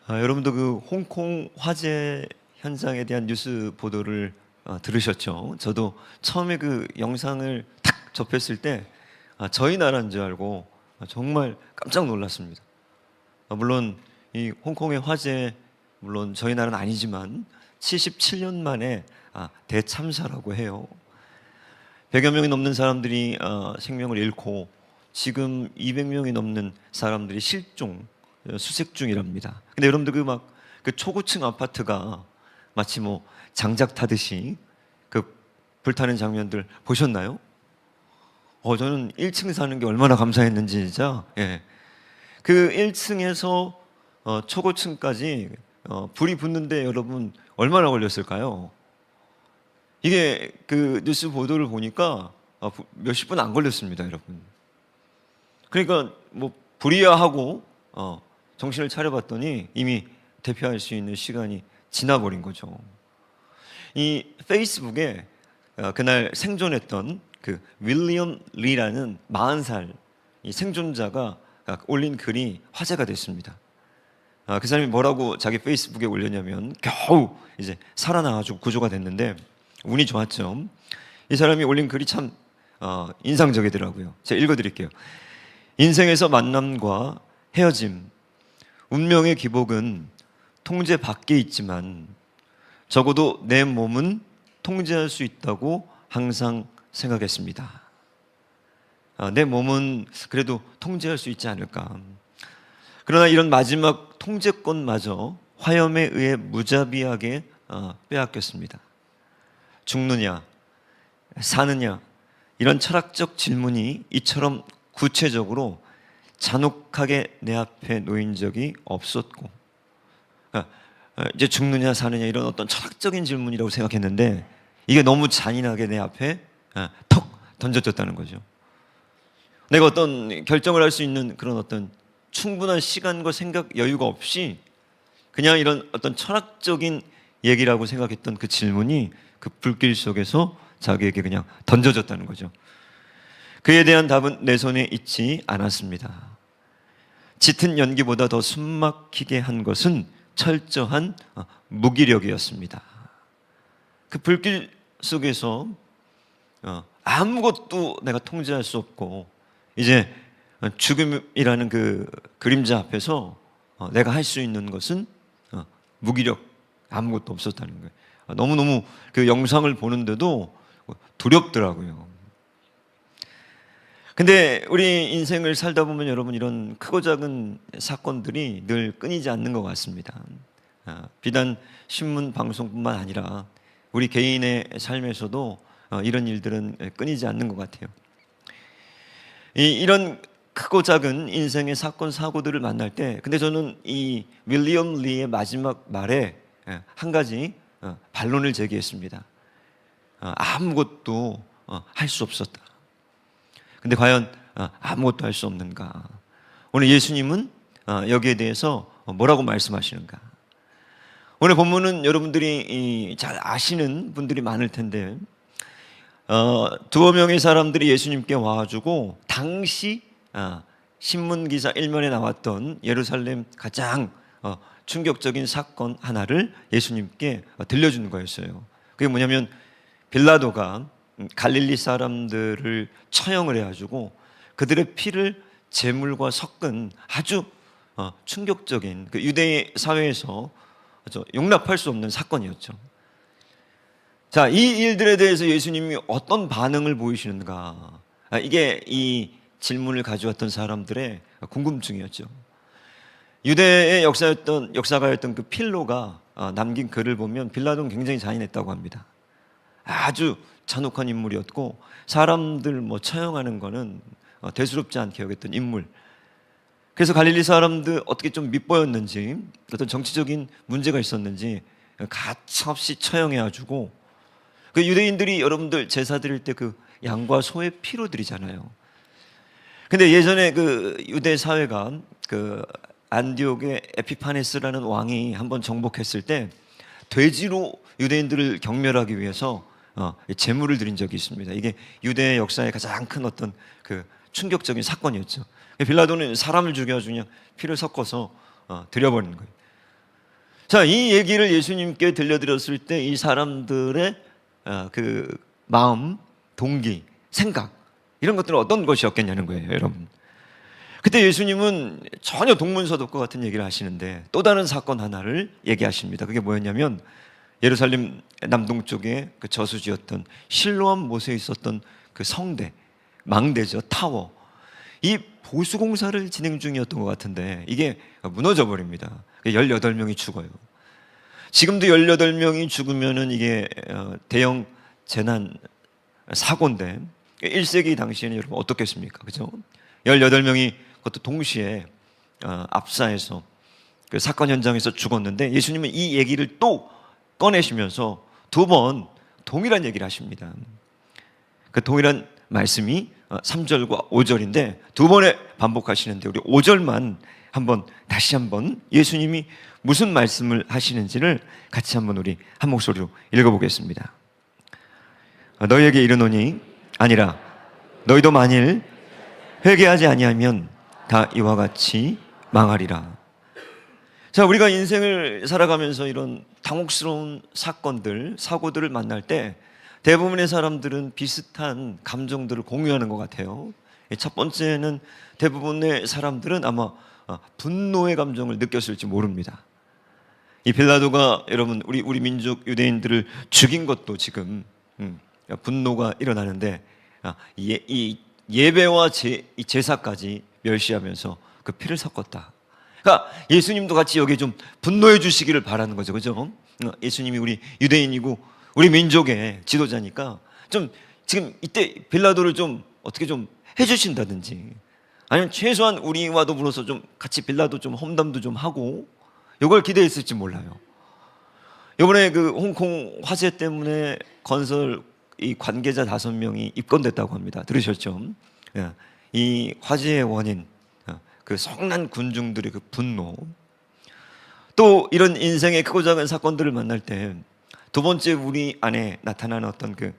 여러분도 그 홍콩 화재 현장에 대한 뉴스 보도를 들으셨죠? 저도 처음에 그 영상을 탁 접했을 때 저희 나라인 줄 알고 정말 깜짝 놀랐습니다. 물론 이 홍콩의 화재, 물론 저희 나라는 아니지만 77년 만에 대참사라고 해요. 100여 명이 넘는 사람들이 생명을 잃고 지금 200명이 넘는 사람들이 실종, 수색 중이랍니다. 근데 여러분들 그 초고층 아파트가 마치 뭐 장작 타듯이 그 불타는 장면들 보셨나요? 저는 1층 사는 게 얼마나 감사했는지 진짜. 예. 그 1층에서 초고층까지 불이 붙는데 여러분 얼마나 걸렸을까요? 이게 그 뉴스 보도를 보니까 몇십 분 안 걸렸습니다, 여러분. 그러니까 뭐 불이야 하고 정신을 차려봤더니 이미 대피할 수 있는 시간이 지나버린 거죠. 이 페이스북에 그날 생존했던 그 윌리엄 리라는 40살 이 생존자가 올린 글이 화제가 됐습니다. 그 사람이 뭐라고 자기 페이스북에 올렸냐면 겨우 이제 살아나가지고 구조가 됐는데 운이 좋았죠. 이 사람이 올린 글이 참 인상적이더라고요. 제가 읽어드릴게요. 인생에서 만남과 헤어짐, 운명의 기복은 통제 밖에 있지만 적어도 내 몸은 통제할 수 있다고 항상 생각했습니다. 내 몸은 그래도 통제할 수 있지 않을까. 그러나 이런 마지막 통제권마저 화염에 의해 무자비하게 빼앗겼습니다. 죽느냐, 사느냐, 이런 철학적 질문이 이처럼 구체적으로 잔혹하게 내 앞에 놓인 적이 없었고, 이제 죽느냐 사느냐 이런 어떤 철학적인 질문이라고 생각했는데 이게 너무 잔인하게 내 앞에 턱 던져졌다는 거죠. 내가 어떤 결정을 할 수 있는 그런 어떤 충분한 시간과 생각 여유가 없이 그냥 이런 어떤 철학적인 얘기라고 생각했던 그 질문이 그 불길 속에서 자기에게 그냥 던져졌다는 거죠. 그에 대한 답은 내 손에 있지 않았습니다. 짙은 연기보다 더 숨막히게 한 것은 철저한 무기력이었습니다. 그 불길 속에서 아무것도 내가 통제할 수 없고 이제 죽음이라는 그 그림자 앞에서 내가 할 수 있는 것은 무기력, 아무것도 없었다는 거예요. 너무너무 그 영상을 보는데도 두렵더라고요. 근데 우리 인생을 살다 보면 여러분 이런 크고 작은 사건들이 늘 끊이지 않는 것 같습니다. 비단 신문 방송뿐만 아니라 우리 개인의 삶에서도 이런 일들은 끊이지 않는 것 같아요. 이런 크고 작은 인생의 사건 사고들을 만날 때 근데 저는 이 윌리엄 리의 마지막 말에 한 가지 반론을 제기했습니다. 아무것도 할 수 없었다. 근데 과연 아무것도 할 수 없는가? 오늘 예수님은 여기에 대해서 뭐라고 말씀하시는가? 오늘 본문은 여러분들이 잘 아시는 분들이 많을 텐데 두어 명의 사람들이 예수님께 와가지고 당시 신문기사 일면에 나왔던 예루살렘 가장 충격적인 사건 하나를 예수님께 들려주는 거였어요. 그게 뭐냐면 빌라도가 갈릴리 사람들을 처형을 해가지고 그들의 피를 제물과 섞은 아주 충격적인 그 유대 사회에서 용납할 수 없는 사건이었죠. 자, 이 일들에 대해서 예수님이 어떤 반응을 보이시는가? 이게 이 질문을 가져왔던 사람들의 궁금증이었죠. 유대의 역사가였던 그 필로가 남긴 글을 보면 빌라도는 굉장히 잔인했다고 합니다. 아주 잔혹한 인물이었고 사람들 처형하는 거는 대수롭지 않게 여겼던 인물. 그래서 갈릴리 사람들 어떻게 좀 밉보였는지 어떤 정치적인 문제가 있었는지 가차없이 처형해가지고 그 유대인들이 여러분들 제사 드릴 때 그 양과 소의 피로 드리잖아요. 근데 예전에 그 유대 사회가 그 안디옥의 에피파네스라는 왕이 한번 정복했을 때 돼지로 유대인들을 경멸하기 위해서 제물을 드린 적이 있습니다. 이게 유대의 역사의 가장 큰 어떤 그 충격적인 사건이었죠. 빌라도는 사람을 죽여가지고 그냥 피를 섞어서 드려버리는 거예요. 자, 이 얘기를 예수님께 들려드렸을 때 이 사람들의 그 마음, 동기, 생각 이런 것들은 어떤 것이었겠냐는 거예요, 여러분. 그때 예수님은 전혀 동문서답과 같은 얘기를 하시는데 또 다른 사건 하나를 얘기하십니다. 그게 뭐였냐면 예루살렘 남동쪽에 그 저수지였던 실로암 못에 있었던 그 성대, 망대죠, 타워. 이 보수공사를 진행 중이었던 것 같은데 이게 무너져 버립니다. 18명이 죽어요. 지금도 18명이 죽으면은 이게 대형 재난 사고인데 1세기 당시에는 여러분 어떻겠습니까? 그죠? 18명이 그것도 동시에 압사해서 그 사건 현장에서 죽었는데 예수님은 이 얘기를 또 꺼내시면서 두 번 동일한 얘기를 하십니다. 그 동일한 말씀이 3절과 5절인데 두 번에 반복하시는데 우리 5절만 다시 한번 예수님이 무슨 말씀을 하시는지를 같이 한번 우리 한 목소리로 읽어보겠습니다. 너희에게 이르노니 아니라 너희도 만일 회개하지 아니하면 다 이와 같이 망하리라. 자, 우리가 인생을 살아가면서 이런 당혹스러운 사건들, 사고들을 만날 때 대부분의 사람들은 비슷한 감정들을 공유하는 것 같아요. 첫 번째는 대부분의 사람들은 아마 분노의 감정을 느꼈을지 모릅니다. 이 빌라도가 여러분 우리 민족 유대인들을 죽인 것도 지금 분노가 일어나는데 이 예배와 제사까지 멸시하면서 그 피를 섞었다. 그러니까 예수님도 같이 여기 좀 분노해 주시기를 바라는 거죠, 그죠? 예수님이 우리 유대인이고 우리 민족의 지도자니까 좀 지금 이때 빌라도를 좀 어떻게 좀 해주신다든지 아니면 최소한 우리와 더불어서 좀 같이 빌라도 좀 험담도 좀 하고 이걸 기대했을지 몰라요. 이번에 그 홍콩 화재 때문에 건설 이 관계자 5명이 입건됐다고 합니다. 들으셨죠? 이 화재의 원인, 그 성난 군중들의 그 분노, 또 이런 인생의 크고 작은 사건들을 만날 때 두 번째 우리 안에 나타나는 어떤 그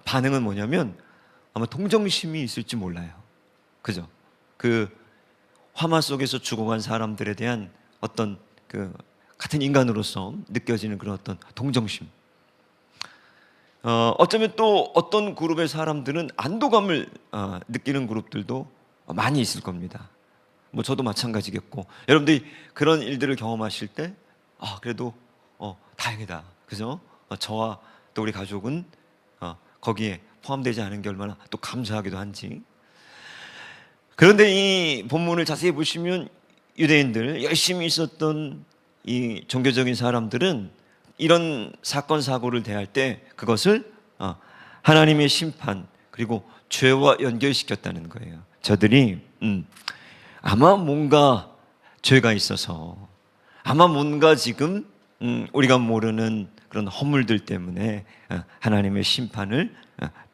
반응은 뭐냐면 아마 동정심이 있을지 몰라요. 그죠? 그 화마 속에서 죽어간 사람들에 대한 어떤 그 같은 인간으로서 느껴지는 그런 어떤 동정심. 어쩌면 또 어떤 그룹의 사람들은 안도감을 느끼는 그룹들도 많이 있을 겁니다. 뭐 저도 마찬가지겠고 여러분들이 그런 일들을 경험하실 때 그래도 다행이다. 그죠? 저와 또 우리 가족은 거기에 포함되지 않은 게 얼마나 또 감사하기도 한지. 그런데 이 본문을 자세히 보시면 유대인들 열심히 있었던 이 종교적인 사람들은 이런 사건 사고를 대할 때 그것을 하나님의 심판 그리고 죄와 연결시켰다는 거예요. 저들이 아마 뭔가 죄가 있어서 아마 뭔가 지금 우리가 모르는 그런 허물들 때문에 하나님의 심판을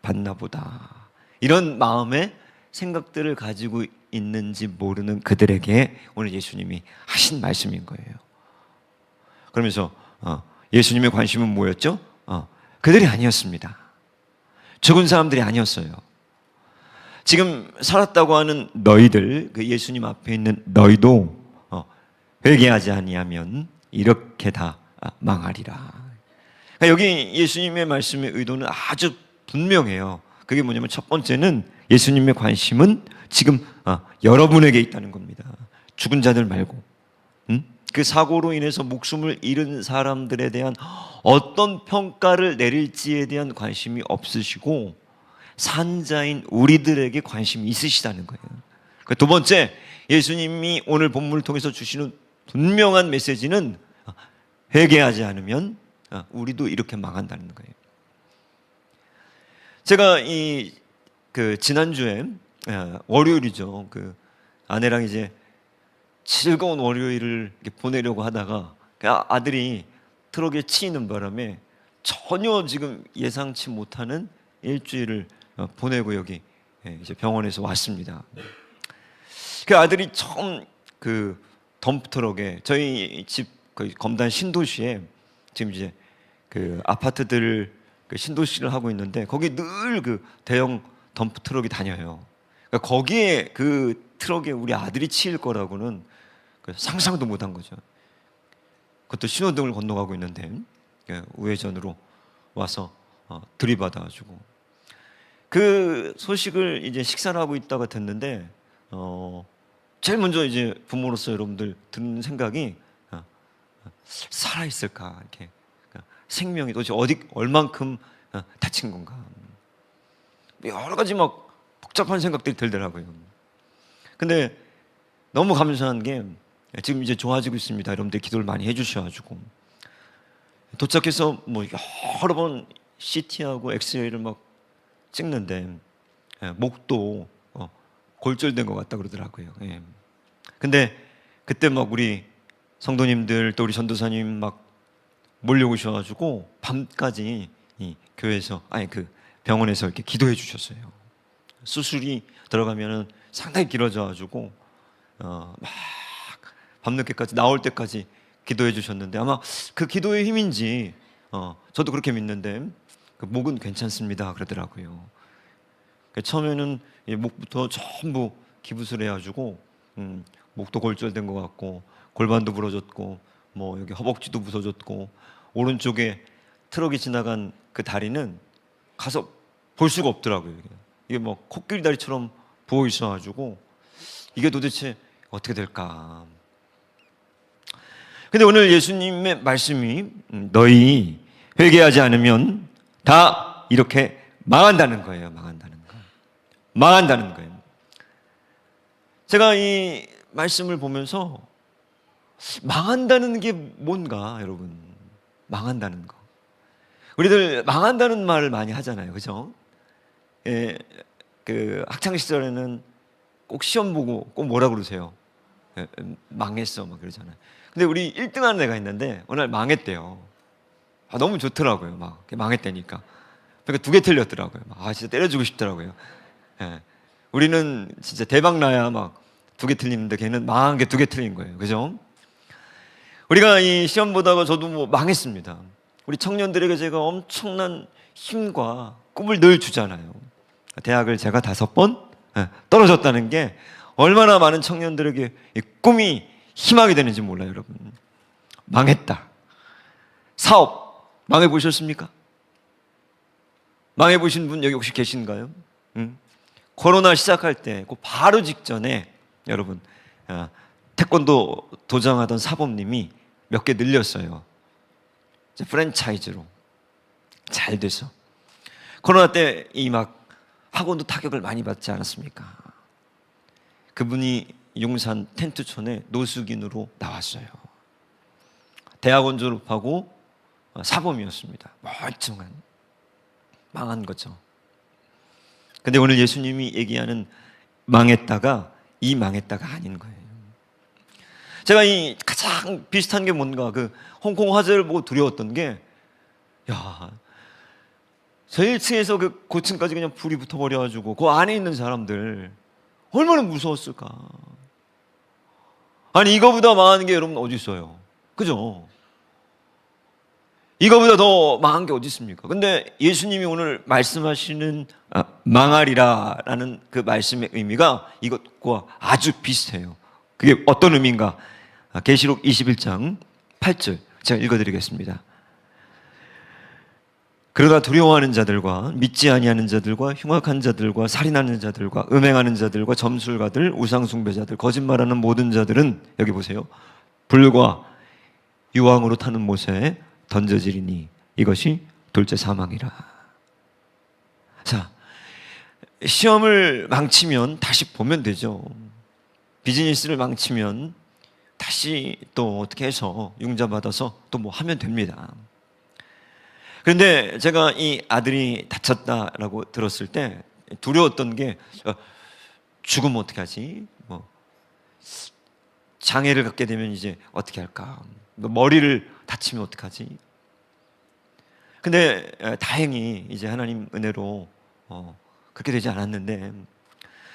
받나 보다. 이런 마음의 생각들을 가지고 있는지 모르는 그들에게 오늘 예수님이 하신 말씀인 거예요. 그러면서 예수님의 관심은 뭐였죠? 그들이 아니었습니다. 죽은 사람들이 아니었어요. 지금 살았다고 하는 너희들, 그 예수님 앞에 있는 너희도 회개하지 아니하면 이렇게 다 망하리라. 그러니까 여기 예수님의 말씀의 의도는 아주 분명해요. 그게 뭐냐면 첫 번째는 예수님의 관심은 지금 여러분에게 있다는 겁니다. 죽은 자들 말고 그 사고로 인해서 목숨을 잃은 사람들에 대한 어떤 평가를 내릴지에 대한 관심이 없으시고 산자인 우리들에게 관심이 있으시다는 거예요. 두 번째, 예수님이 오늘 본문을 통해서 주시는 분명한 메시지는 회개하지 않으면 우리도 이렇게 망한다는 거예요. 제가 지난주에 월요일이죠. 그 아내랑 이제 즐거운 월요일을 보내려고 하다가 아들이 트럭에 치이는 바람에 전혀 지금 예상치 못하는 일주일을 보내고 여기 이제 병원에서 왔습니다. 그 아들이 처음 그 덤프트럭에 저희 집 거의 검단 신도시에 지금 이제 그 아파트들 그 신도시를 하고 있는데 거기 늘 그 대형 덤프트럭이 다녀요. 그러니까 거기에 그 트럭에 우리 아들이 치일 거라고는 상상도 못한 거죠. 그것도 신호등을 건너가고 있는데 우회전으로 와서 들이받아가지고 그 소식을 이제 식사를 하고 있다가 듣는데 제일 먼저 이제 부모로서 여러분들 드는 생각이 살아 있을까, 이렇게 생명이 도대체 얼만큼 다친 건가, 여러 가지 막 복잡한 생각들이 들더라고요. 근데 너무 감사한 게 지금 이제 좋아지고 있습니다. 여러분들 기도를 많이 해주셔가지고 도착해서 뭐 여러 번 CT하고 엑스레이를 막 찍는데 목도 골절된 것 같다 그러더라고요. 근데 그때 막 우리 성도님들 또 우리 전도사님 막 몰려오셔가지고 밤까지 이 교회에서 그 병원에서 이렇게 기도해 주셨어요. 수술이 들어가면은 상당히 길어져가지고 막 밤늦게까지 나올 때까지 기도해 주셨는데 아마 그 기도의 힘인지 저도 그렇게 믿는데 그 목은 괜찮습니다 그러더라고요. 처음에는 목부터 전부 기부술 해가지고 목도 골절된 것 같고 골반도 부러졌고 뭐 여기 허벅지도 부서졌고 오른쪽에 트럭이 지나간 그 다리는 가서 볼 수가 없더라고요. 이게 뭐 코끼리 다리처럼 부어 있어가지고 이게 도대체 어떻게 될까. 근데 오늘 예수님의 말씀이 너희 회개하지 않으면 다 이렇게 망한다는 거예요. 망한다는 거예요. 제가 이 말씀을 보면서 망한다는 게 뭔가, 여러분, 망한다는 거. 우리들 망한다는 말을 많이 하잖아요, 그죠? 그 학창 시절에는 꼭 시험 보고 꼭 뭐라 그러세요? 망했어, 막 그러잖아요. 근데 우리 1등하는 애가 있는데 어느 날 망했대요. 너무 좋더라고요, 막 망했다니까. 그러니까 2개 틀렸더라고요. 진짜 때려주고 싶더라고요. 우리는 진짜 대박 나야 막 2개 틀리는데 걔는 망한 게 2개 틀린 거예요, 그죠? 우리가 이 시험 보다가 저도 뭐 망했습니다. 우리 청년들에게 제가 엄청난 힘과 꿈을 늘 주잖아요. 대학을 제가 5번 떨어졌다는 게 얼마나 많은 청년들에게 이 꿈이 희망이 되는지 몰라요, 여러분. 망했다. 사업 망해보셨습니까? 망해보신 분 여기 혹시 계신가요? 코로나 시작할 때 그 바로 직전에 여러분 태권도 도장하던 사범님이 몇 개 늘렸어요. 이제 프랜차이즈로 잘 돼서. 코로나 때 이 막 학원도 타격을 많이 받지 않았습니까? 그분이 용산 텐트촌에 노숙인으로 나왔어요. 대학원 졸업하고 사범이었습니다. 멀쩡한, 망한 거죠. 근데 오늘 예수님이 얘기하는 망했다가 이 망했다가 아닌 거예요. 제가 이 가장 비슷한 게 뭔가 그 홍콩 화재를 보고 두려웠던 게, 저 1층에서 그 고층까지 그냥 불이 붙어버려가지고 그 안에 있는 사람들 얼마나 무서웠을까. 아니 이거보다 망하는 게 여러분 어디 있어요? 그죠? 이거보다 더 망한 게 어디 있습니까? 근데 예수님이 오늘 말씀하시는 망하리라라는 그 말씀의 의미가 이것과 아주 비슷해요. 그게 어떤 의미인가? 계시록 21장 8절 제가 읽어드리겠습니다. 그러나 두려워하는 자들과 믿지 아니하는 자들과 흉악한 자들과 살인하는 자들과 음행하는 자들과 점술가들, 우상숭배자들, 거짓말하는 모든 자들은 여기 보세요. 불과 유황으로 타는 못에 던져지리니 이것이 둘째 사망이라. 자, 시험을 망치면 다시 보면 되죠. 비즈니스를 망치면 다시 또 어떻게 해서 융자받아서 또 뭐 하면 됩니다. 그런데 제가 이 아들이 다쳤다라고 들었을 때 두려웠던 게 죽으면 어떻게 하지? 뭐 장애를 갖게 되면 이제 어떻게 할까? 머리를 다치면 어떻게 하지? 근데 다행히 이제 하나님 은혜로 그렇게 되지 않았는데,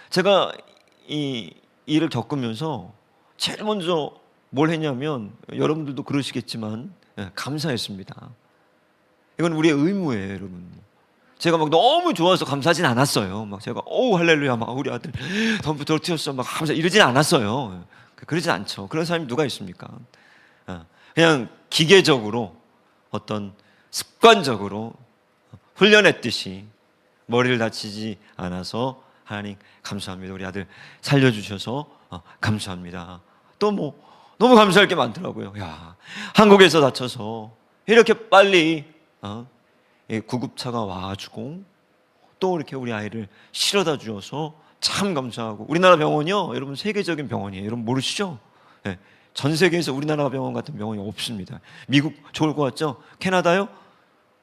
제가 이 일을 겪으면서 제일 먼저 뭘 했냐면, 여러분들도 그러시겠지만 감사했습니다. 이건 우리의 의무예요, 여러분. 제가 막 너무 좋아서 감사하진 않았어요. 막 제가 할렐루야, 막 우리 아들 덤부터 튀었어, 막 감사 이러진 않았어요. 그러진 않죠. 그런 사람이 누가 있습니까? 그냥 기계적으로 어떤 습관적으로 훈련했듯이 머리를 다치지 않아서 하나님 감사합니다. 우리 아들 살려주셔서 감사합니다. 또 뭐 너무 감사할 게 많더라고요. 야, 한국에서 다쳐서 이렇게 빨리 구급차가 와가지고 또 이렇게 우리 아이를 실어다 주어서 참 감사하고, 우리나라 병원이요, 여러분 세계적인 병원이에요. 여러분 모르시죠? 네, 전 세계에서 우리나라 병원 같은 병원이 없습니다. 미국 좋을 것 같죠? 캐나다요?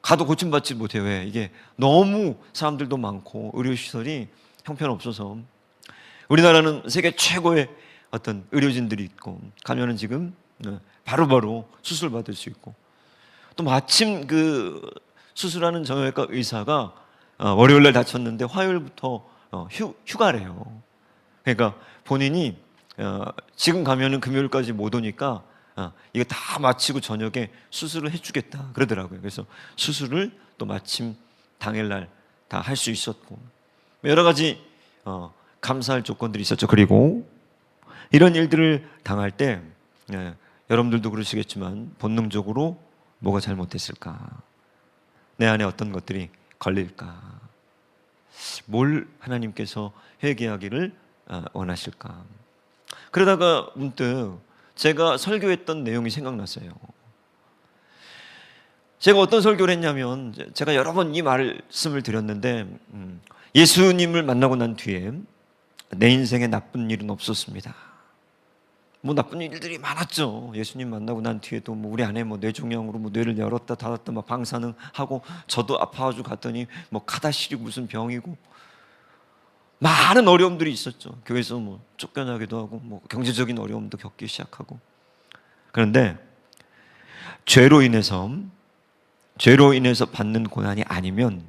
가도 고침받지 못해요. 왜? 이게 너무 사람들도 많고 의료시설이 형편없어서. 우리나라는 세계 최고의 어떤 의료진들이 있고, 가면은 지금 바로바로 수술 받을 수 있고, 또 마침 그 수술하는 정형외과 의사가 월요일날 다쳤는데 화요일부터 휴가래요. 그러니까 본인이 지금 가면은 금요일까지 못 오니까 이거 다 마치고 저녁에 수술을 해주겠다 그러더라고요. 그래서 수술을 또 마침 당일날 다 할 수 있었고, 여러 가지 감사할 조건들이 있었죠. 그리고 이런 일들을 당할 때 여러분들도 그러시겠지만 본능적으로 뭐가 잘못됐을까? 내 안에 어떤 것들이 걸릴까? 뭘 하나님께서 회개하기를 원하실까? 그러다가 문득 제가 설교했던 내용이 생각났어요. 제가 어떤 설교를 했냐면, 제가 여러 번 이 말씀을 드렸는데, 예수님을 만나고 난 뒤에 내 인생에 나쁜 일은 없었습니다. 뭐 나쁜 일들이 많았죠. 예수님 만나고 난 뒤에도 뭐 우리 아내 뭐 뇌종양으로 뭐 뇌를 열었다 닫았다 막 방사능하고, 저도 아파가지고 갔더니 뭐 카다시리고 무슨 병이고, 많은 어려움들이 있었죠. 교회에서 뭐 쫓겨나기도 하고, 뭐 경제적인 어려움도 겪기 시작하고. 그런데 죄로 인해서 받는 고난이 아니면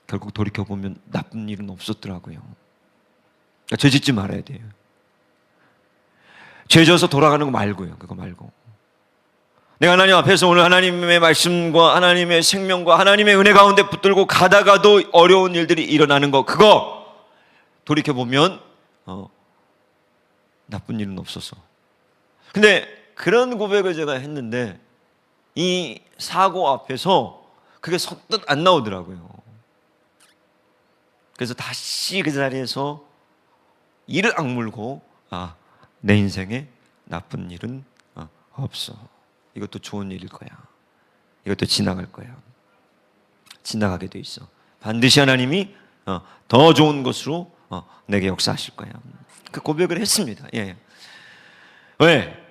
결국 돌이켜보면 나쁜 일은 없었더라고요. 그러니까 죄 짓지 말아야 돼요. 죄 져서 돌아가는 거 말고요. 그거 말고, 내가 하나님 앞에서 오늘 하나님의 말씀과 하나님의 생명과 하나님의 은혜 가운데 붙들고 가다가도 어려운 일들이 일어나는 거, 그거 돌이켜보면 나쁜 일은 없었어. 근데 그런 고백을 제가 했는데 이 사고 앞에서 그게 선뜻 안 나오더라고요. 그래서 다시 그 자리에서 이를 악물고, 내 인생에 나쁜 일은 없어. 이것도 좋은 일일 거야. 이것도 지나갈 거야. 지나가게 돼 있어. 반드시 하나님이 더 좋은 것으로 내게 역사하실 거야. 그 고백을 했습니다. 예. 왜?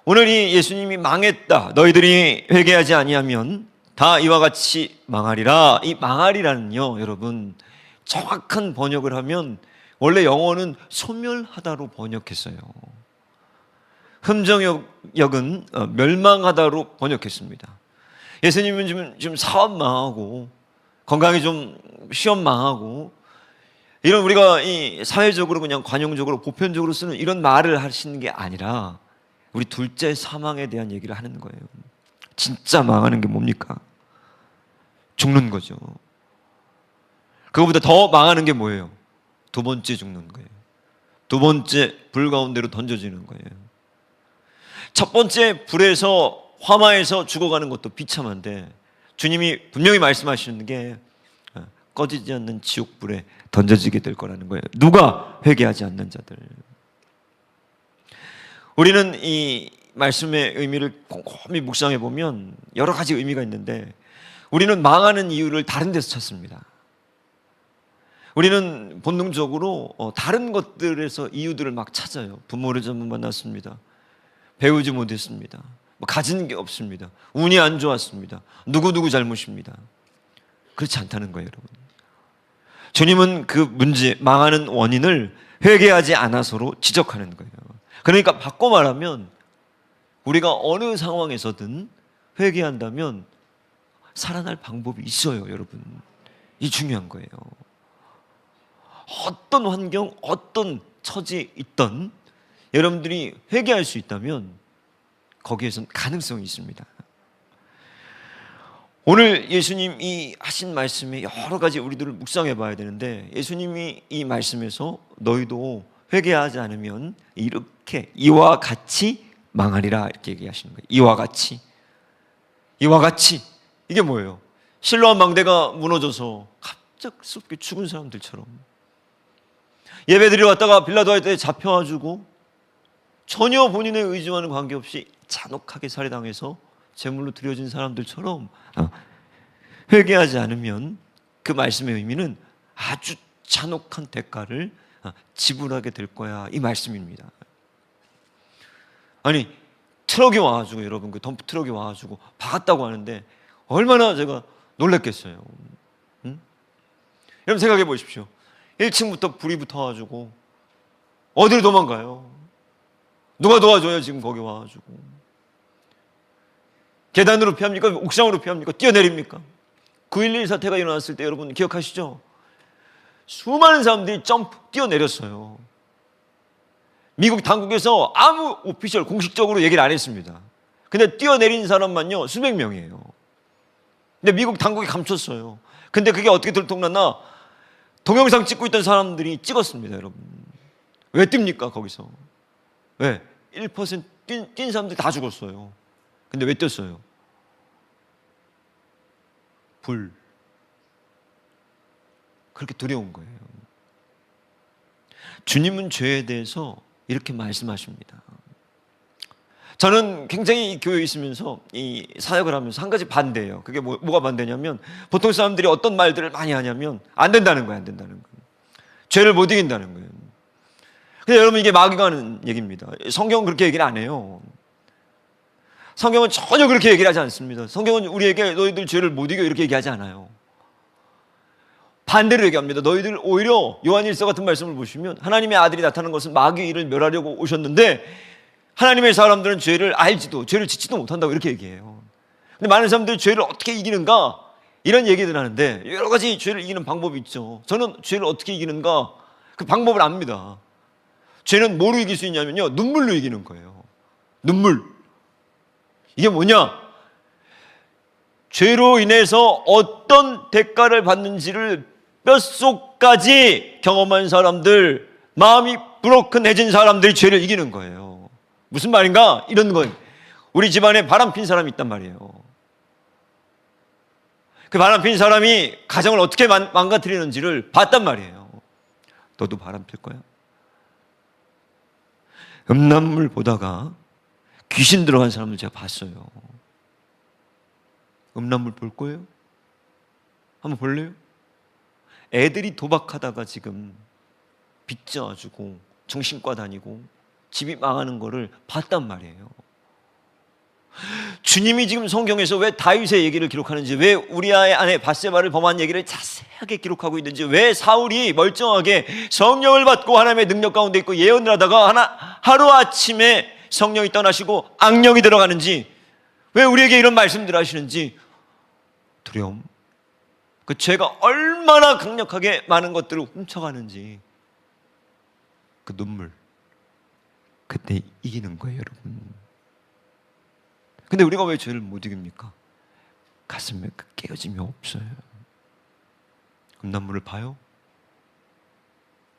오늘 이 예수님이 망했다, 너희들이 회개하지 아니하면 다 이와 같이 망하리라. 이 망하리라는요, 여러분, 정확한 번역을 하면 원래 영어는 소멸하다로 번역했어요. 흠정역은 멸망하다로 번역했습니다. 예수님은 지금 사업 망하고 건강이 좀 시험 망하고, 이런 우리가 이 사회적으로 그냥 관용적으로 보편적으로 쓰는 이런 말을 하시는 게 아니라 우리 둘째 사망에 대한 얘기를 하는 거예요. 진짜 망하는 게 뭡니까? 죽는 거죠. 그거보다 더 망하는 게 뭐예요? 두 번째 죽는 거예요. 두 번째 불 가운데로 던져지는 거예요. 첫 번째 불에서, 화마에서 죽어가는 것도 비참한데, 주님이 분명히 말씀하시는 게 꺼지지 않는 지옥불에 던져지게 될 거라는 거예요. 누가? 회개하지 않는 자들. 우리는 이 말씀의 의미를 곰곰이 묵상해 보면 여러 가지 의미가 있는데, 우리는 망하는 이유를 다른 데서 찾습니다. 우리는 본능적으로 다른 것들에서 이유들을 막 찾아요. 부모를 잘못 만났습니다. 배우지 못했습니다. 가진 게 없습니다. 운이 안 좋았습니다. 누구누구 잘못입니다. 그렇지 않다는 거예요, 여러분. 주님은 그 문제, 망하는 원인을 회개하지 않아서로 지적하는 거예요. 그러니까 바꿔 말하면 우리가 어느 상황에서든 회개한다면 살아날 방법이 있어요, 여러분. 이 중요한 거예요. 어떤 환경, 어떤 처지에 있던 여러분들이 회개할 수 있다면 거기에선 가능성이 있습니다. 오늘 예수님이 하신 말씀에 여러 가지 우리들을 묵상해 봐야 되는데, 예수님이 이 말씀에서 너희도 회개하지 않으면 이렇게 이와 같이 망하리라 이렇게 얘기하시는 거예요. 이와 같이 이게 뭐예요? 실로암 망대가 무너져서 갑작스럽게 죽은 사람들처럼 예배드리러 왔다가 빌라도한테 잡혀가지고 전혀 본인의 의지와는 관계없이 잔혹하게 살해당해서 제물로 드려진 사람들처럼 회개하지 않으면 그 말씀의 의미는 아주 잔혹한 대가를 지불하게 될 거야, 이 말씀입니다. 아니, 트럭이 와가지고, 여러분, 그 덤프 트럭이 와가지고 박았다고 하는데 얼마나 제가 놀랬겠어요. 응? 여러분 생각해 보십시오. 1층부터 불이 붙어가지고 어디로 도망가요? 누가 도와줘요? 지금 거기 와가지고 계단으로 피합니까? 옥상으로 피합니까? 뛰어내립니까? 9.11 사태가 일어났을 때 여러분 기억하시죠? 수많은 사람들이 뛰어내렸어요. 미국 당국에서 아무 오피셜 공식적으로 얘기를 안 했습니다. 근데 뛰어내린 사람만요 수백 명이에요. 근데 미국 당국이 감췄어요. 근데 그게 어떻게 들통났나? 동영상 찍고 있던 사람들이 찍었습니다, 여러분. 왜 뜁니까 거기서? 왜? 1% 뛴 사람들이 다 죽었어요. 근데 왜 뛰었어요? 불. 그렇게 두려운 거예요. 주님은 죄에 대해서 이렇게 말씀하십니다. 저는 굉장히 이 교회에 있으면서 이 사역을 하면서 한 가지 반대예요. 그게 뭐가 반대냐면, 보통 사람들이 어떤 말들을 많이 하냐면 안 된다는 거예요. 안 된다는 거예요. 죄를 못 이긴다는 거예요. 근데 여러분, 이게 마귀가 하는 얘기입니다. 성경은 그렇게 얘기를 안 해요. 성경은 전혀 그렇게 얘기를 하지 않습니다. 성경은 우리에게 너희들 죄를 못 이겨 이렇게 얘기하지 않아요. 반대로 얘기합니다. 너희들 오히려 요한일서 같은 말씀을 보시면 하나님의 아들이 나타난 것은 마귀의 일을 멸하려고 오셨는데 하나님의 사람들은 죄를 알지도 죄를 짓지도 못한다고 이렇게 얘기해요. 근데 많은 사람들이 죄를 어떻게 이기는가 이런 얘기들 하는데 여러 가지 죄를 이기는 방법이 있죠. 저는 죄를 어떻게 이기는가 그 방법을 압니다. 죄는 뭐로 이길 수 있냐면요, 눈물로 이기는 거예요. 눈물. 이게 뭐냐? 죄로 인해서 어떤 대가를 받는지를 뼛속까지 경험한 사람들, 마음이 브로큰해진 사람들이 죄를 이기는 거예요. 무슨 말인가? 이런 건 우리 집안에 바람핀 사람이 있단 말이에요. 그 바람핀 사람이 가정을 어떻게 망가뜨리는지를 봤단 말이에요. 너도 바람필 거야? 음란물 보다가 귀신 들어간 사람을 제가 봤어요. 음란물 볼 거예요? 한번 볼래요? 애들이 도박하다가 지금 빚져가지고 정신과 다니고 집이 망하는 거를 봤단 말이에요. 주님이 지금 성경에서 왜 다윗의 얘기를 기록하는지, 왜 우리아의 아내 밧세바를 범한 얘기를 자세하게 기록하고 있는지, 왜 사울이 멀쩡하게 성령을 받고 하나님의 능력 가운데 있고 예언을 하다가 하루아침에 성령이 떠나시고 악령이 들어가는지, 왜 우리에게 이런 말씀들을 하시는지, 두려움, 그 죄가 얼마나 강력하게 많은 것들을 훔쳐가는지, 그 눈물, 그때 이기는 거예요, 여러분. 근데 우리가 왜 죄를 못 이깁니까? 가슴에 그 깨어짐이 없어요. 음란물을 봐요?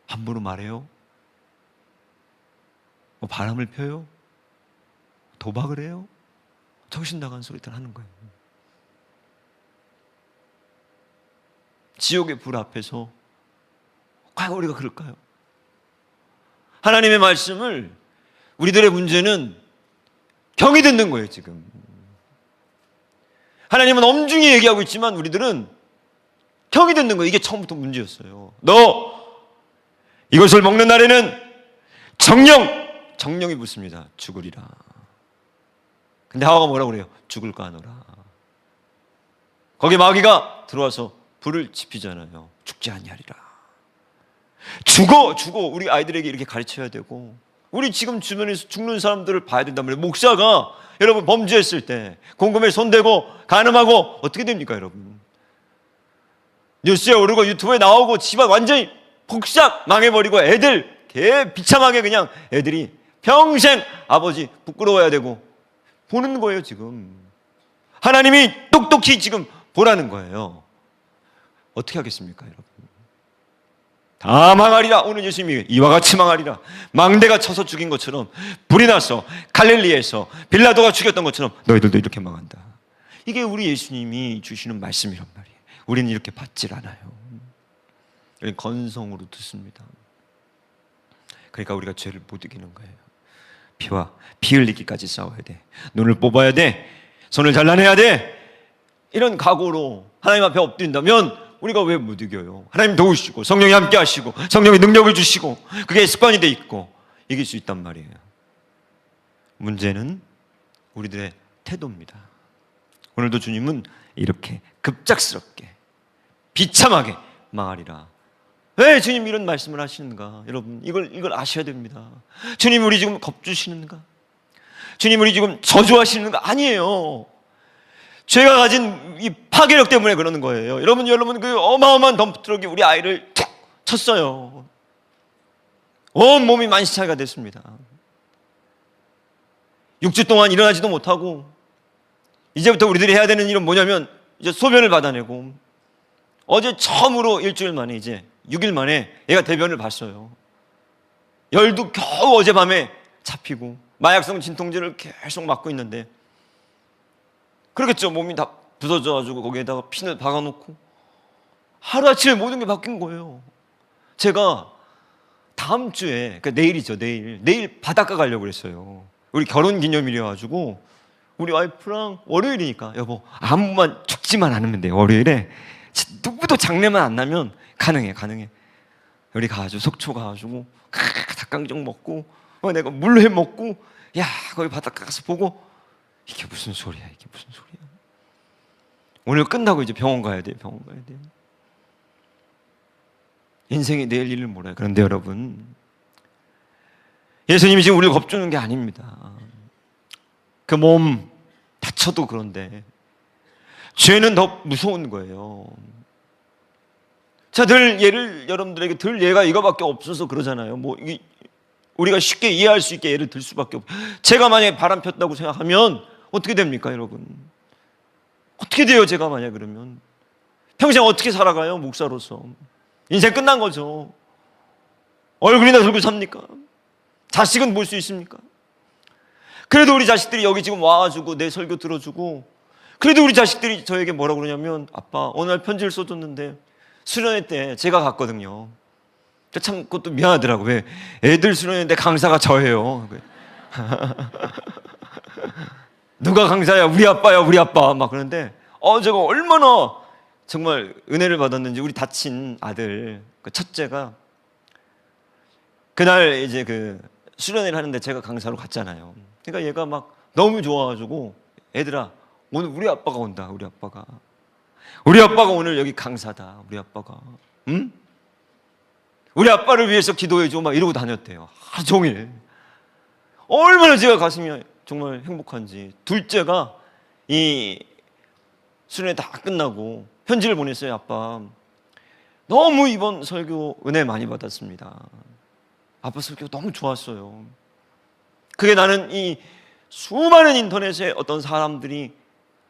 함부로 말해요? 뭐 바람을 펴요? 도박을 해요? 정신 나간 소리들 하는 거예요. 지옥의 불 앞에서 과연 우리가 그럴까요? 하나님의 말씀을, 우리들의 문제는 경이 듣는 거예요. 지금 하나님은 엄중히 얘기하고 있지만 우리들은 경이 듣는 거예요. 이게 처음부터 문제였어요. 너 이것을 먹는 날에는 정령이 붙습니다. 죽으리라. 근데 하와가 뭐라고 그래요? 죽을까 하노라. 거기 마귀가 들어와서 불을 지피잖아요. 죽지 아니하리라. 죽어. 우리 아이들에게 이렇게 가르쳐야 되고, 우리 지금 주변에서 죽는 사람들을 봐야 된단 말이에요. 목사가 여러분 범죄했을 때 공금에 손대고 간음하고 어떻게 됩니까, 여러분? 뉴스에 오르고 유튜브에 나오고 집안 완전히 폭삭 망해버리고 애들 개 비참하게 그냥 애들이 평생 아버지 부끄러워야 되고 보는 거예요. 지금 하나님이 똑똑히 지금 보라는 거예요. 어떻게 하겠습니까, 여러분? 다 망하리라. 오늘 예수님이 이와 같이 망하리라. 망대가 쳐서 죽인 것처럼, 불이 나서 갈릴리에서 빌라도가 죽였던 것처럼 너희들도 이렇게 망한다. 이게 우리 예수님이 주시는 말씀이란 말이에요. 우리는 이렇게 받질 않아요. 우리는 건성으로 듣습니다. 그러니까 우리가 죄를 못 이기는 거예요. 피 흘리기까지 싸워야 돼. 눈을 뽑아야 돼. 손을 잘라내야 돼. 이런 각오로 하나님 앞에 엎드린다면 우리가 왜 못 이겨요? 하나님 도우시고 성령이 함께 하시고 성령이 능력을 주시고 그게 습관이 돼 있고 이길 수 있단 말이에요. 문제는 우리들의 태도입니다. 오늘도 주님은 이렇게 급작스럽게 비참하게 망하리라. 왜 주님 이런 말씀을 하시는가? 여러분 이걸 아셔야 됩니다. 주님 우리 지금 겁주시는가? 주님 우리 지금 저주하시는가? 아니에요. 죄가 가진 이 파괴력 때문에 그러는 거예요. 여러분 그 어마어마한 덤프트럭이 우리 아이를 툭 쳤어요. 온 몸이 만시차가 됐습니다. 6주 동안 일어나지도 못하고 이제부터 우리들이 해야 되는 일은 뭐냐면 이제 소변을 받아내고 어제 처음으로 일주일 만에 이제 6일 만에 얘가 대변을 봤어요. 열도 겨우 어젯밤에 잡히고 마약성 진통제를 계속 맞고 있는데 그러겠죠. 몸이 다 부서져가지고 거기에다가 핀을 박아놓고 하루아침에 모든 게 바뀐 거예요. 제가 다음 주에 그러니까 내일이죠. 내일 바닷가 가려고 그랬어요. 우리 결혼기념일이어가지고 우리 와이프랑 월요일이니까 여보 아무만 죽지만 않으면 돼요. 월요일에 누구도 장례만 안 나면 가능해. 우리 가가지고 속초 가가지고 닭강정 먹고 내가 물회 먹고 야 거기 바닷가 가서 보고 이게 무슨 소리야. 오늘 끝나고 이제 병원 가야 돼요. 인생이 내일 일을 몰라요. 그런데 여러분 예수님이 지금 우리를 겁주는 게 아닙니다. 그 몸 다쳐도 그런데 죄는 더 무서운 거예요. 자, 여러분들에게 들 예가 이거밖에 없어서 그러잖아요. 우리가 쉽게 이해할 수 있게 예를 들 수밖에 없어요. 제가 만약에 바람 폈다고 생각하면 어떻게 됩니까, 여러분? 어떻게 돼요, 제가 만약 그러면? 평생 어떻게 살아가요, 목사로서? 인생 끝난 거죠. 얼굴이나 들고 삽니까? 자식은 볼 수 있습니까? 그래도 우리 자식들이 여기 지금 와가지고 내 설교 들어주고 그래도 우리 자식들이 저에게 뭐라고 그러냐면 아빠 어느 날 편지를 써줬는데 수련회 때 제가 갔거든요. 참 그것도 미안하더라고. 왜 애들 수련회인데 강사가 저예요. 누가 강사야? 우리 아빠야 우리 아빠 막 그러는데 제가 얼마나 정말 은혜를 받았는지 우리 다친 아들 그 첫째가 그날 이제 그 수련회를 하는데 제가 강사로 갔잖아요. 그러니까 얘가 막 너무 좋아가지고 애들아 오늘 우리 아빠가 온다. 우리 아빠가 오늘 여기 강사다. 우리 아빠가 응? 우리 아빠를 위해서 기도해줘 막 이러고 다녔대요. 하루 종일. 얼마나 제가 가슴이 정말 행복한지. 둘째가 이 수련회 다 끝나고 편지를 보냈어요. 아빠 너무 이번 설교 은혜 많이 받았습니다. 아빠 설교 너무 좋았어요. 그게 나는 이 수많은 인터넷에 어떤 사람들이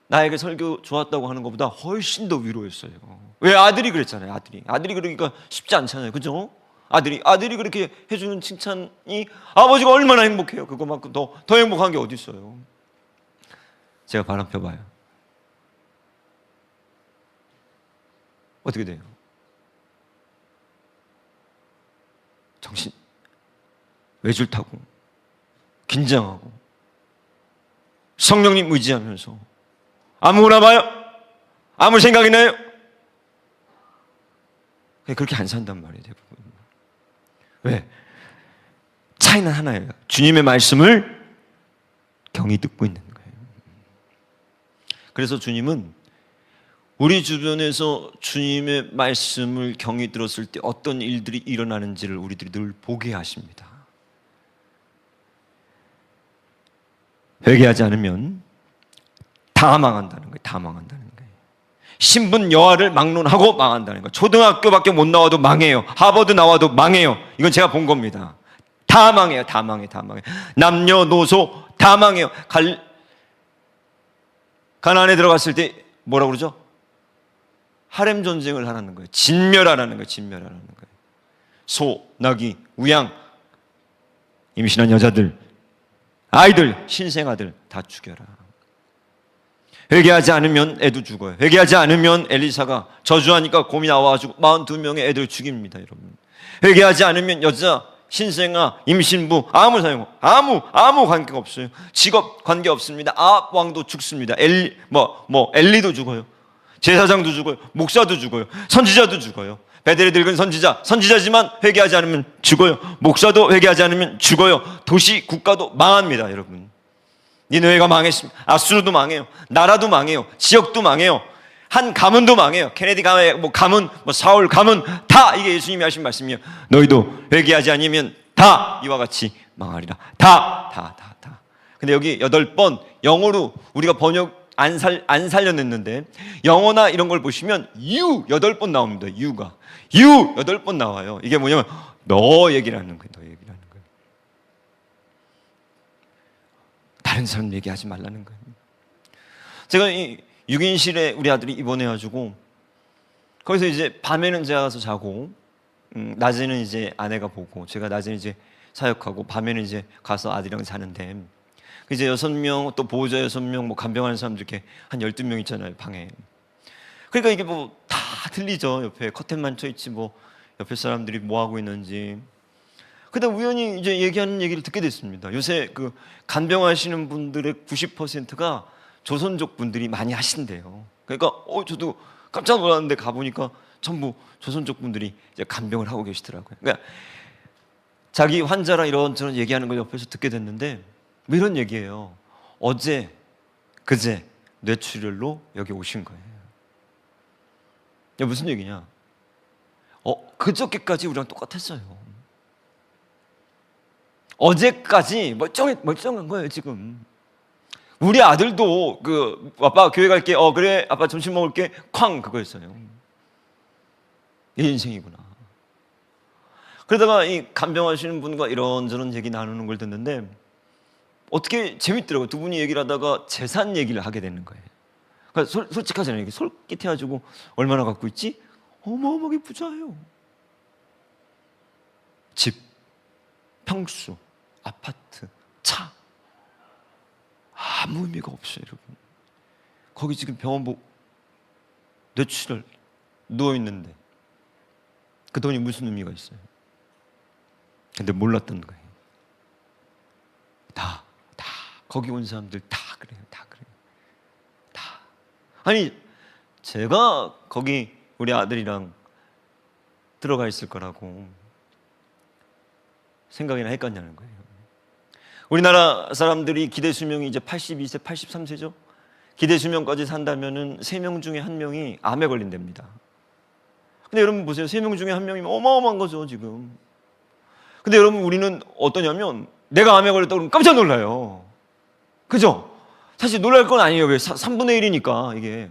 나에게 설교 좋았다고 하는 것보다 훨씬 더 위로였어요. 왜? 아들이 그랬잖아요. 아들이 그러니까 쉽지 않잖아요. 그죠? 아들이 그렇게 해주는 칭찬이 아버지가 얼마나 행복해요. 그거만큼 더 행복한 게 어디 있어요. 제가 바람 펴봐요. 어떻게 돼요? 정신 외줄 타고 긴장하고 성령님 의지하면서 아무거나 봐요? 아무 생각이 나요? 그렇게 안 산단 말이에요, 대부분. 왜? 차이는 하나예요. 주님의 말씀을 경히 듣고 있는 거예요. 그래서 주님은 우리 주변에서 주님의 말씀을 경히 들었을 때 어떤 일들이 일어나는지를 우리들이 늘 보게 하십니다. 회개하지 않으면 다 망한다는 거예요. 다 망한다는 거예요. 신분 여하를 막론하고 망한다는 거예요. 초등학교밖에 못 나와도 망해요. 하버드 나와도 망해요. 이건 제가 본 겁니다. 다 망해요. 다 망해. 남녀노소 다 망해요. 가나안에 들어갔을 때 뭐라고 그러죠? 하렘 전쟁을 하라는 거예요. 진멸하라는 거예요. 소, 나귀, 우양, 임신한 여자들, 아이들, 신생아들 다 죽여라. 회개하지 않으면 애도 죽어요. 회개하지 않으면 엘리사가 저주하니까 곰이 나와가지고 42명의 애들 죽입니다, 여러분. 회개하지 않으면 여자, 신생아, 임신부 아무 사용, 아무 관계가 없어요. 직업 관계 없습니다. 아합 왕도 죽습니다. 엘리도 죽어요. 제사장도 죽어요. 목사도 죽어요. 선지자도 죽어요. 베델에 늙은 선지자지만 회개하지 않으면 죽어요. 목사도 회개하지 않으면 죽어요. 도시 국가도 망합니다, 여러분. 니느웨가 망했습니다. 아수르도 망해요. 나라도 망해요. 지역도 망해요. 한 가문도 망해요. 케네디 가문, 사울 가문 다 이게 예수님이 하신 말씀이에요. 너희도 회개하지 않으면 다 이와 같이 망하리라. 다. 근데 여기 8번 영어로 우리가 번역 안 살려냈는데 영어나 이런 걸 보시면 you 8번 나옵니다. you 8번 나와요. 이게 뭐냐면 너 얘기를 하는 거예요. 너 얘기를 하는 거예요. 다른 사람 얘기하지 말라는 거예요. 제가 이 6인실에 우리 아들이 입원해가지고 거기서 이제 밤에는 제가 가서 자고 낮에는 이제 아내가 보고 제가 낮에는 이제 사역하고 밤에는 이제 가서 아들이랑 자는데 이제 6명 또 보호자 6명 간병하는 사람들 이렇게 한 12명 있잖아요, 방에. 그러니까 이게 다 들리죠. 옆에 커튼만 쳐있지 옆에 사람들이 뭐 하고 있는지. 그러다 우연히 이제 얘기하는 얘기를 듣게 됐습니다. 요새 그 간병하시는 분들의 90%가 조선족 분들이 많이 하신대요. 그러니까 저도 깜짝 놀랐는데 가보니까 전부 조선족 분들이 이제 간병을 하고 계시더라고요. 그러니까 자기 환자랑 이런저런 얘기하는 걸 옆에서 듣게 됐는데 이런 얘기예요. 어제, 그제 뇌출혈로 여기 오신 거예요. 무슨 얘기냐? 그저께까지 우리랑 똑같았어요. 어제까지 멀쩡한 거예요, 지금. 우리 아들도 아빠 교회 갈게. 그래, 아빠 점심 먹을게. 쾅 그거였어요. 이 인생이구나. 그러다가 이 간병하시는 분과 이런저런 얘기 나누는 걸 듣는데 어떻게 재밌더라고요. 두 분이 얘기를 하다가 재산 얘기를 하게 되는 거예요. 그러니까 솔직하잖아요. 이게 솔깃해가지고 얼마나 갖고 있지? 어마어마하게 부자예요. 집, 평수, 아파트, 차. 아무 의미가 없어요, 여러분. 거기 지금 병원 뇌출혈 누워있는데 그 돈이 무슨 의미가 있어요? 근데 몰랐던 거예요. 다 거기 온 사람들 다 그래요. 아니 제가 거기 우리 아들이랑 들어가 있을 거라고 생각이나 했겠냐는 거예요. 우리나라 사람들이 기대 수명이 이제 82세, 83세죠. 기대 수명까지 산다면은 3명 중에 1명이 암에 걸린답니다. 근데 여러분 보세요. 3명 중에 1명이면 어마어마한 거죠, 지금. 근데 여러분 우리는 어떠냐면 내가 암에 걸렸다고 그러면 깜짝 놀라요. 그죠? 사실 놀랄 건 아니에요. 왜? 3분의 1이니까 이게.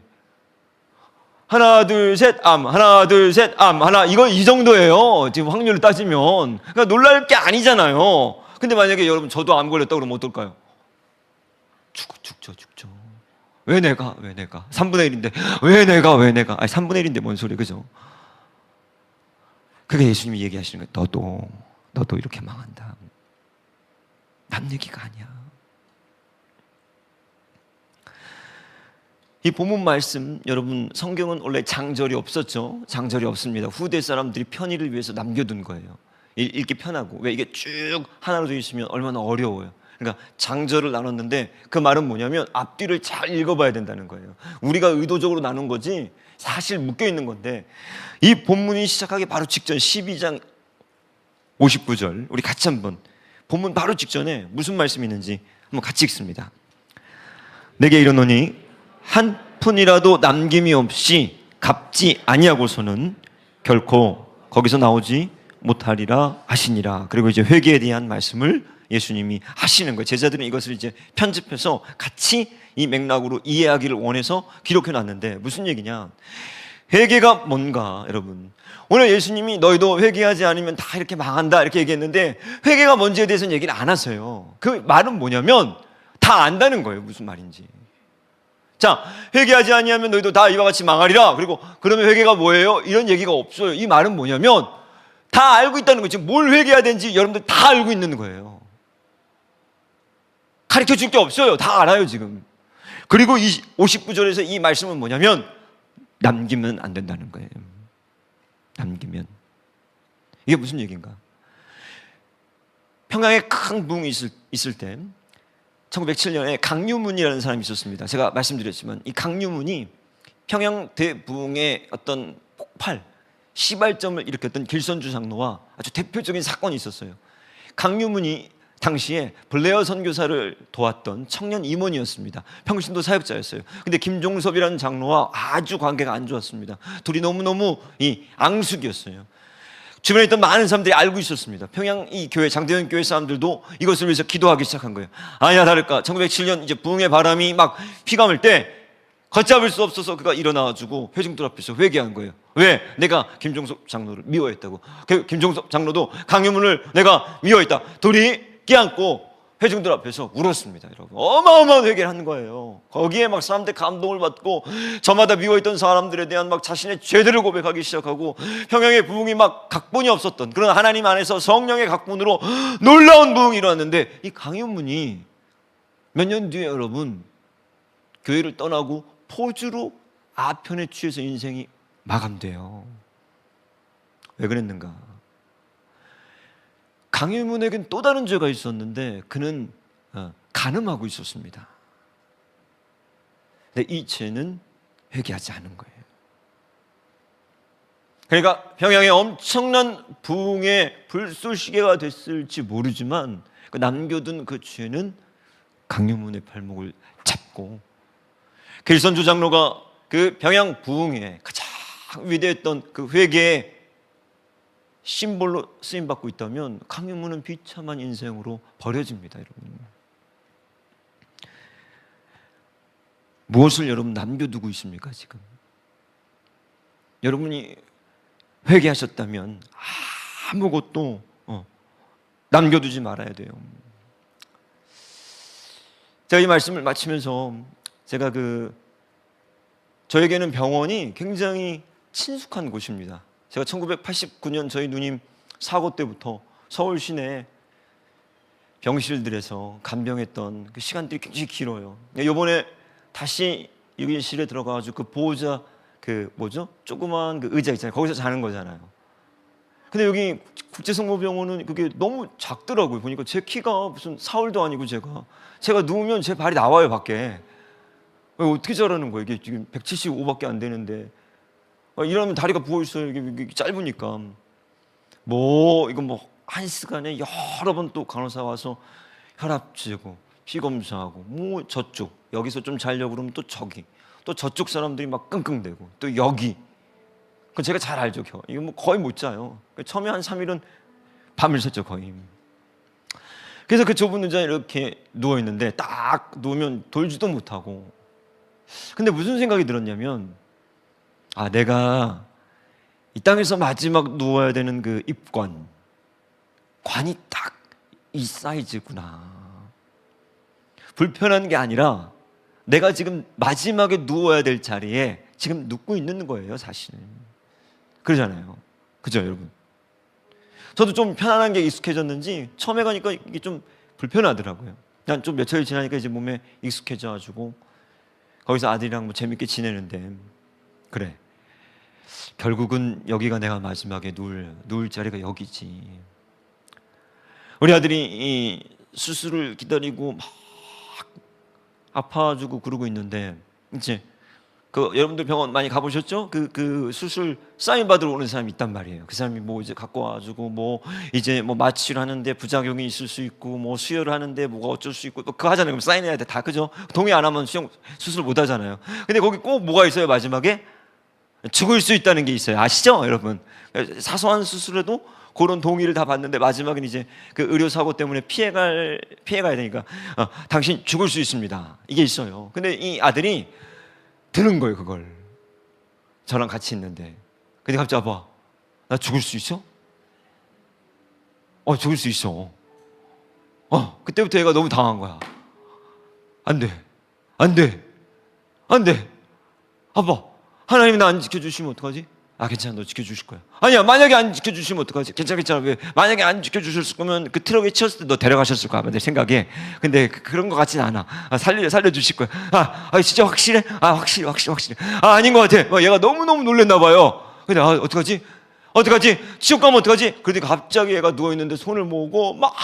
하나, 둘, 셋, 암. 하나, 둘, 셋, 암. 이 정도예요. 지금 확률을 따지면. 그러니까 놀랄 게 아니잖아요. 근데 만약에 여러분 저도 암 걸렸다 그러면 어떨까요? 죽죠. 왜 내가? 3분의 1인데 왜 내가? 아니 3분의 1인데 뭔 소리, 그죠? 그게 예수님이 얘기하시는 거예요. 너도 이렇게 망한다. 남 얘기가 아니야. 이 본문 말씀, 여러분 성경은 원래 장절이 없었죠. 장절이 없습니다. 후대 사람들이 편의를 위해서 남겨둔 거예요. 읽기 편하고. 왜? 이게 쭉 하나로 되어 있으면 얼마나 어려워요. 그러니까 장절을 나눴는데 그 말은 뭐냐면 앞뒤를 잘 읽어봐야 된다는 거예요. 우리가 의도적으로 나눈 거지 사실 묶여있는 건데 이 본문이 시작하기 바로 직전 12장 59절 우리 같이 한번 본문 바로 직전에 무슨 말씀이 있는지 한번 같이 읽습니다. 내게 이르노니 한 푼이라도 남김이 없이 갚지 아니하고서는 결코 거기서 나오지 못하리라 하시니라. 그리고 이제 회개에 대한 말씀을 예수님이 하시는 거예요. 제자들은 이것을 이제 편집해서 같이 이 맥락으로 이해하기를 원해서 기록해 놨는데 무슨 얘기냐? 회개가 뭔가, 여러분. 오늘 예수님이 너희도 회개하지 않으면 다 이렇게 망한다 이렇게 얘기했는데 회개가 뭔지에 대해서는 얘기를 안 하세요. 그 말은 뭐냐면 다 안다는 거예요. 무슨 말인지. 자, 회개하지 아니하면 너희도 다 이와 같이 망하리라. 그리고 그러면 회개가 뭐예요? 이런 얘기가 없어요. 이 말은 뭐냐면 다 알고 있다는 거죠. 뭘 회개해야 되는지 여러분들 다 알고 있는 거예요. 가르쳐 줄 게 없어요. 다 알아요 지금. 그리고 이 59절에서 이 말씀은 뭐냐면 남기면 안 된다는 거예요. 남기면. 이게 무슨 얘기인가? 평양에 큰 부흥이 있을 때 1907년에 강유문이라는 사람이 있었습니다. 제가 말씀드렸지만 이 강유문이 평양 대부흥의 어떤 폭발, 시발점을 일으켰던 길선주 장로와 아주 대표적인 사건이 있었어요. 강유문이 당시에 블레어 선교사를 도왔던 청년 임원이었습니다. 평신도 사역자였어요. 근데 김종섭이라는 장로와 아주 관계가 안 좋았습니다. 둘이 너무너무 앙숙이었어요. 주변에 있던 많은 사람들이 알고 있었습니다. 평양 이 교회, 장대현 교회 사람들도 이것을 위해서 기도하기 시작한 거예요. 아니야 다를까 1907년 이제 부흥의 바람이 막 휘감을 때 걷잡을 수 없어서 그가 일어나가지고 회중들 앞에서 회개한 거예요. 왜? 내가 김종섭 장로를 미워했다고. 김종섭 장로도 강유문을 내가 미워했다. 둘이 끼안고 회중들 앞에서 울었습니다. 여러분, 어마어마한 회개를 하는 거예요. 거기에 막 사람들 감동을 받고 저마다 미워했던 사람들에 대한 막 자신의 죄들을 고백하기 시작하고 평양의 부흥이 막 각본이 없었던 그런 하나님 안에서 성령의 각본으로 놀라운 부흥이 일어났는데 이 강유문이 몇 년 뒤에 여러분 교회를 떠나고 포주로 아편에 취해서 인생이 마감돼요. 왜 그랬는가? 강유문에겐 또 다른 죄가 있었는데 그는 간음하고 있었습니다. 근데 이 죄는 회개하지 않은 거예요. 그러니까 평양에 엄청난 부흥의 불쏘시개가 됐을지 모르지만 그 남겨둔 그 죄는 강유문의 발목을 잡고 길선주 장로가 그 평양 부흥에 가장 위대했던 그 회개의 심볼로 쓰임받고 있다면 강유문은 비참한 인생으로 버려집니다. 여러분, 무엇을 여러분 남겨두고 있습니까 지금? 여러분이 회개하셨다면 아무것도 남겨두지 말아야 돼요. 제가 이 말씀을 마치면서 제가 저에게는 병원이 굉장히 친숙한 곳입니다. 제가 1989년 저희 누님 사고 때부터 서울 시내 병실들에서 간병했던 그 시간들이 굉장히 길어요. 이번에 다시 여기실에 들어가가지고 그 보호자 조그만 그 의자 있잖아요. 거기서 자는 거잖아요. 근데 여기 국제성모병원은 그게 너무 작더라고요. 보니까 제 키가 무슨 사월도 아니고 제가 누우면 제 발이 나와요 밖에. 어떻게 자라는 거예요? 이게 지금 175밖에 안 되는데. 이러면 다리가 부어있어요. 이게 짧으니까. 이거 한 시간에 여러 번 또 간호사 와서 혈압 재고, 피 검사하고, 저쪽, 여기서 좀 자려고 그러면 또 저기, 또 저쪽 사람들이 막 끙끙대고, 또 여기. 그건 제가 잘 알죠. 이거 거의 못 자요. 처음에 한 3일은 밤을 샜죠, 거의. 그래서 그 좁은 의자에 이렇게 누워있는데, 딱 누우면 돌지도 못하고. 근데 무슨 생각이 들었냐면, 내가 이 땅에서 마지막 누워야 되는 그 관이 딱 이 사이즈구나. 불편한 게 아니라 내가 지금 마지막에 누워야 될 자리에 지금 눕고 있는 거예요, 사실은. 그러잖아요. 그죠, 여러분? 저도 좀 편안한 게 익숙해졌는지 처음에 가니까 이게 좀 불편하더라고요. 난 좀 며칠 지나니까 이제 몸에 익숙해져가지고 거기서 아들이랑 재밌게 지내는데, 그래, 결국은 여기가 내가 마지막에 누울 자리가 여기지. 우리 아들이 이 수술을 기다리고 막 아파가지고 그러고 있는데, 이제 여러분들 병원 많이 가보셨죠? 그 수술 사인 받으러 오는 사람이 있단 말이에요. 그 사람이 이제 갖고 와가지고 이제 마취를 하는데 부작용이 있을 수 있고 수혈을 하는데 뭐가 어쩔 수 있고 그거 하잖아요. 그럼 사인해야 돼. 다, 그죠? 동의 안 하면 수술 못 하잖아요. 근데 거기 꼭 뭐가 있어요, 마지막에? 죽을 수 있다는 게 있어요. 아시죠, 여러분? 사소한 수술에도 그런 동의를 다 받는데 마지막엔 이제 그 의료사고 때문에 피해가야 되니까 당신 죽을 수 있습니다. 이게 있어요. 근데 이 아들이 드는 거예요, 그걸. 저랑 같이 있는데. 근데 갑자기 아빠, 나 죽을 수 있어? 죽을 수 있어. 그때부터 얘가 너무 당한 거야. 안 돼. 안 돼. 안 돼. 아빠, 하나님이 나 안 지켜주시면 어떡하지? 괜찮아, 너 지켜주실 거야. 아니야, 만약에 안 지켜주시면 어떡하지? 괜찮아. 왜? 만약에 안 지켜주셨을 거면 그 트럭에 치였을 때 너 데려가셨을 거야, 내 생각에. 근데 그런 것 같진 않아. 살려주실 거야. 진짜 확실해? 확실해. 아닌 것 같아. 얘가 너무너무 놀랬나 봐요. 근데 어떡하지? 지옥 가면 어떡하지? 그러니까 갑자기 얘가 누워있는데 손을 모으고 막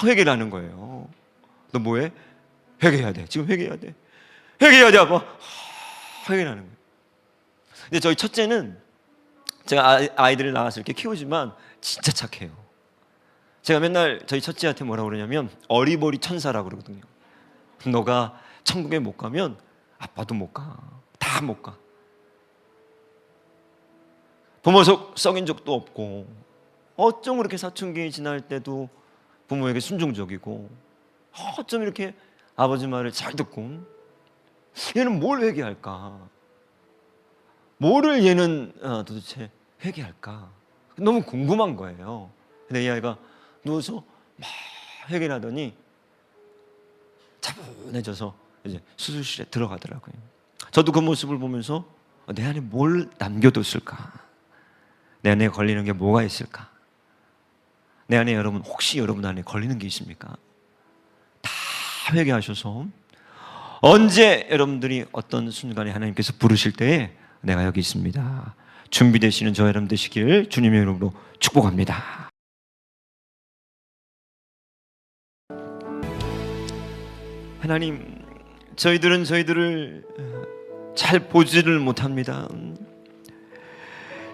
회개를 하는 거예요. 너 뭐해? 회개해야 돼. 지금 회개해야 돼. 아빠. 회개를 하는 거예요. 근데 저희 첫째는 제가 아이들을 낳아서 이렇게 키우지만 진짜 착해요. 제가 맨날 저희 첫째한테 뭐라고 그러냐면 어리버리 천사라고 그러거든요. 너가 천국에 못 가면 아빠도 못 가. 다 못 가. 부모 썩인 적도 없고 어쩜 그렇게 사춘기 지날 때도 부모에게 순종적이고 어쩜 이렇게 아버지 말을 잘 듣고 얘는 뭘 회개할까? 뭐를 얘는 도대체 회개할까? 너무 궁금한 거예요. 근데 이 아이가 누워서 막 회개를 하더니 차분해져서 이제 수술실에 들어가더라고요. 저도 그 모습을 보면서 내 안에 뭘 남겨뒀을까? 내 안에 걸리는 게 뭐가 있을까? 내 안에 혹시 여러분 안에 걸리는 게 있습니까? 다 회개하셔서 언제 여러분들이 어떤 순간에 하나님께서 부르실 때에 내가 여기 있습니다. 준비되시는 저 여러분 되시기를 주님의 이름으로 축복합니다. 하나님, 저희들을 잘 보지를 못합니다.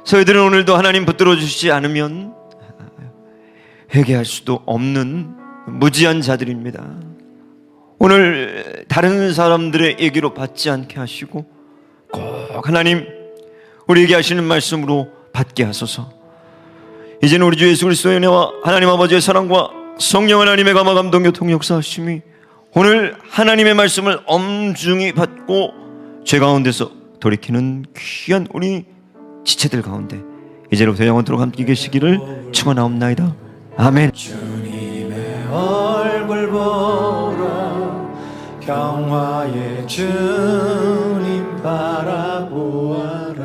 저희들은 오늘도 하나님 붙들어 주시지 않으면 회개할 수도 없는 무지한 자들입니다. 오늘 다른 사람들의 얘기로 받지 않게 하시고 꼭 하나님 우리에게 하시는 말씀으로 받게 하소서. 이제는 우리 주 예수 그리스도의 은혜와 하나님 아버지의 사랑과 성령 하나님의 감화 감동 교통 역사하심이 오늘 하나님의 말씀을 엄중히 받고 죄 가운데서 돌이키는 귀한 우리 지체들 가운데 이제로부터 영원토록 함께 계시기를 축원하옵나이다. 아멘. 주님의 얼굴 보라 평화의 주님 바라보아라.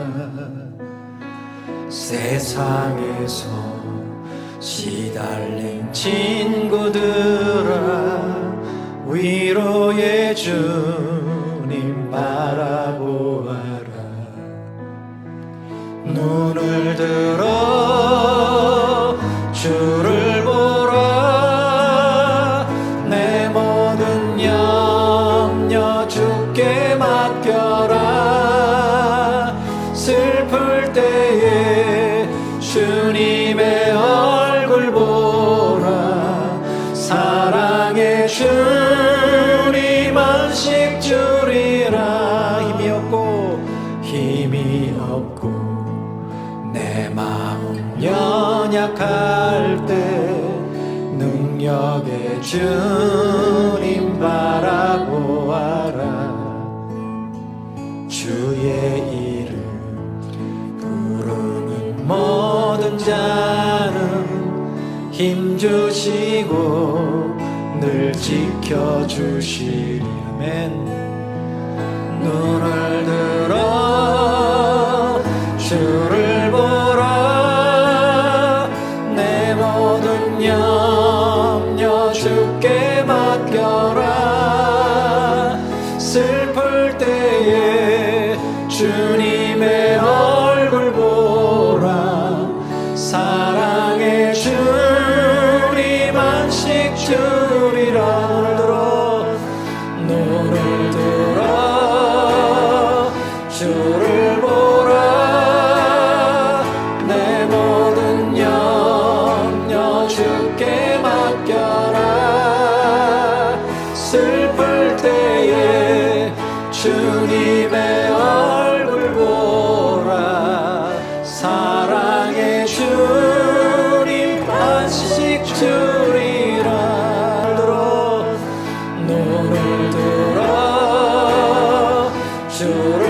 세상에서 시달린 친구들아 위로의 주님 바라보아라. 눈을 들어 주를 보라. 내 모든 염려 주께 맡겨라. 슬플 때에 주님의 얼굴 보라. 사랑의 주님 안식 주리라. 힘이 없고 내 마음 연약할 때 능력의 주님 바라보아라. 주의 이름 부르는 모든 자는 힘주시고 늘 지켜주시리면 눈을 들어 주를 보라. 내 모든 염려 주께 맡겨라. 슬플 때에 주님의 얼굴 보라. 사랑의 주님 안식 주리라. 눈을 들어 주를 보라. 내 모든 염려 주께 맡겨라. 슬플 때에 주님의 얼굴 보라. 사랑의 주님 안식 주리라. 눈을 들어 주를